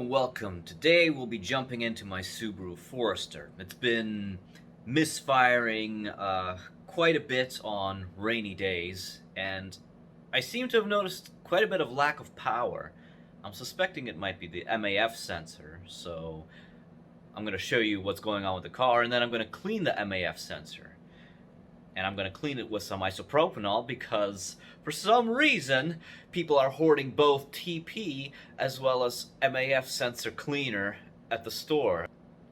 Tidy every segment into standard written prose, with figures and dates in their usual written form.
and welcome. Today we'll be jumping into my Subaru Forester. It's been misfiring quite a bit on rainy days, and I seem to have noticed quite a bit of lack of power. I'm suspecting it might be the MAF sensor, so I'm going to show you what's going on with the car, and then I'm going to clean the MAF sensor. And I'm going to clean it with some isopropanol because, for some reason, people are hoarding both TP as well as MAF sensor cleaner at the store.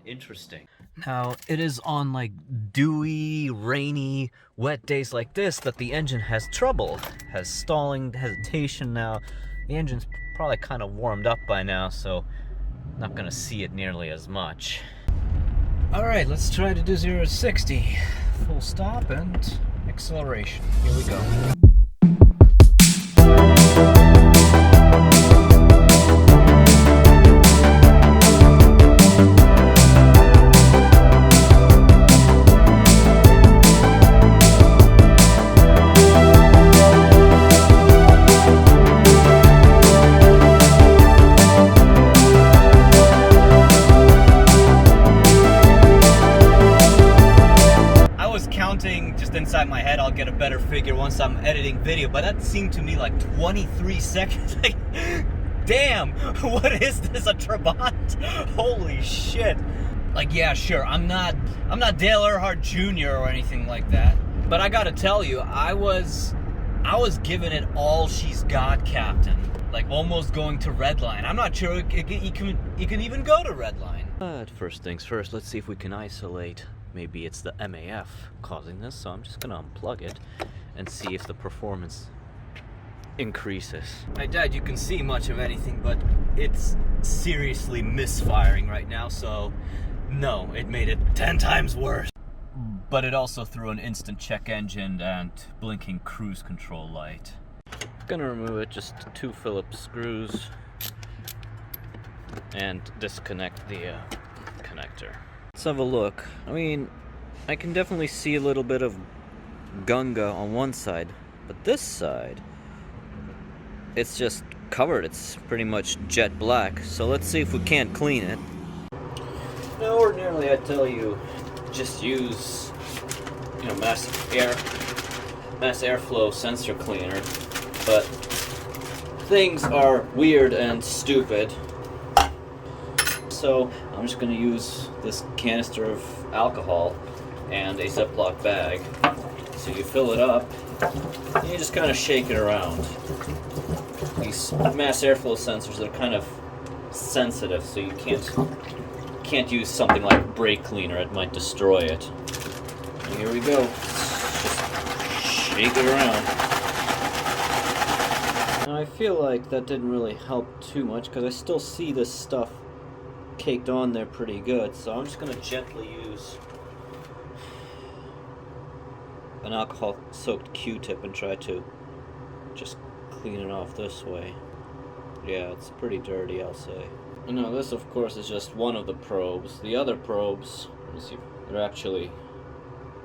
Interesting. Now, it is on like dewy, rainy, wet days like this that the engine has trouble, has stalling, hesitation now. The engine's probably kind of warmed up by now, so I'm not going to see it nearly as much. Alright, let's try to do 0 to 60. Full stop and acceleration. Here we go. Just inside my head, I'll get a better figure once I'm editing video, but that seemed to me like 23 seconds. Like, damn, what is this, a Trabant? Holy shit. Like, yeah, sure, I'm not Dale Earnhardt Jr. or anything like that, but I gotta tell you, I was giving it all she's got, Captain. Like, almost going to redline. I'm not sure you can even go to redline. But first things first, let's see if we can isolate. Maybe it's the MAF causing this, so I'm just gonna unplug it and see if the performance increases. I doubt you can see much of anything, but it's seriously misfiring right now, so no, it made it 10 times worse. But it also threw an instant check engine and blinking cruise control light. Gonna remove it, just 2 Phillips screws and disconnect the connector. Let's have a look. I mean, I can definitely see a little bit of gunga on one side, but this side, it's just covered. It's pretty much jet black. So let's see if we can't clean it. Now, ordinarily I'd tell you just use, mass airflow sensor cleaner, but things are weird and stupid. So I'm just going to use this canister of alcohol and a Ziploc bag. So you fill it up and you just kind of shake it around. These mass airflow sensors are kind of sensitive, so you can't use something like brake cleaner. It might destroy it. And here we go. Just shake it around. Now I feel like that didn't really help too much because I still see this stuff caked on there pretty good, so I'm just going to gently use an alcohol-soaked Q-tip and try to just clean it off this way. Yeah, it's pretty dirty, I'll say. And now this, of course, is just one of the probes. The other probes, let me see, they're actually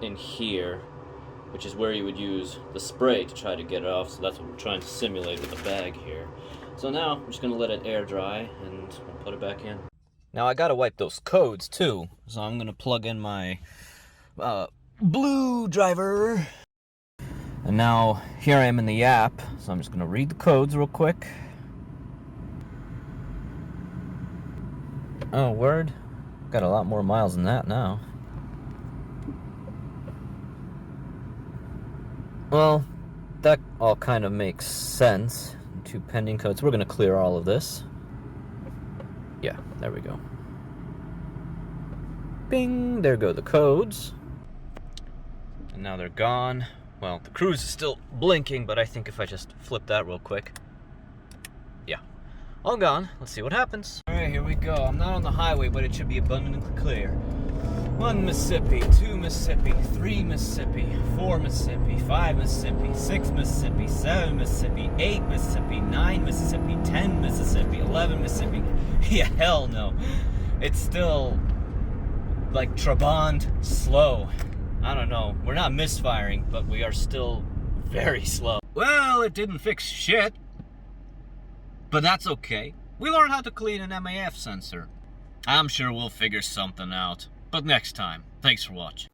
in here, which is where you would use the spray to try to get it off, so that's what we're trying to simulate with the bag here. So now, I'm just going to let it air dry, and we'll put it back in. Now I gotta wipe those codes too, so I'm gonna plug in my Bluedriver. And now here I am in the app, so I'm just gonna read the codes real quick. Oh, word. Got a lot more miles than that now. Well, that all kind of makes sense. 2 pending codes. We're gonna clear all of this. Yeah, there we go. Bing! There go the codes. And now they're gone. Well, the cruise is still blinking, but I think if I just flip that real quick. Yeah. All gone. Let's see what happens. Alright, here we go. I'm not on the highway, but it should be abundantly clear. 1 Mississippi, 2 Mississippi, 3 Mississippi, 4 Mississippi, 5 Mississippi, 6 Mississippi, 7 Mississippi, 8 Mississippi, 9 Mississippi, 10 Mississippi, 11 Mississippi. Yeah, hell no. It's still like Trabant slow. I don't know. We're not misfiring, but we are still very slow. Well, it didn't fix shit. But that's okay. We learned how to clean an MAF sensor. I'm sure we'll figure something out. But next time. Thanks for watching.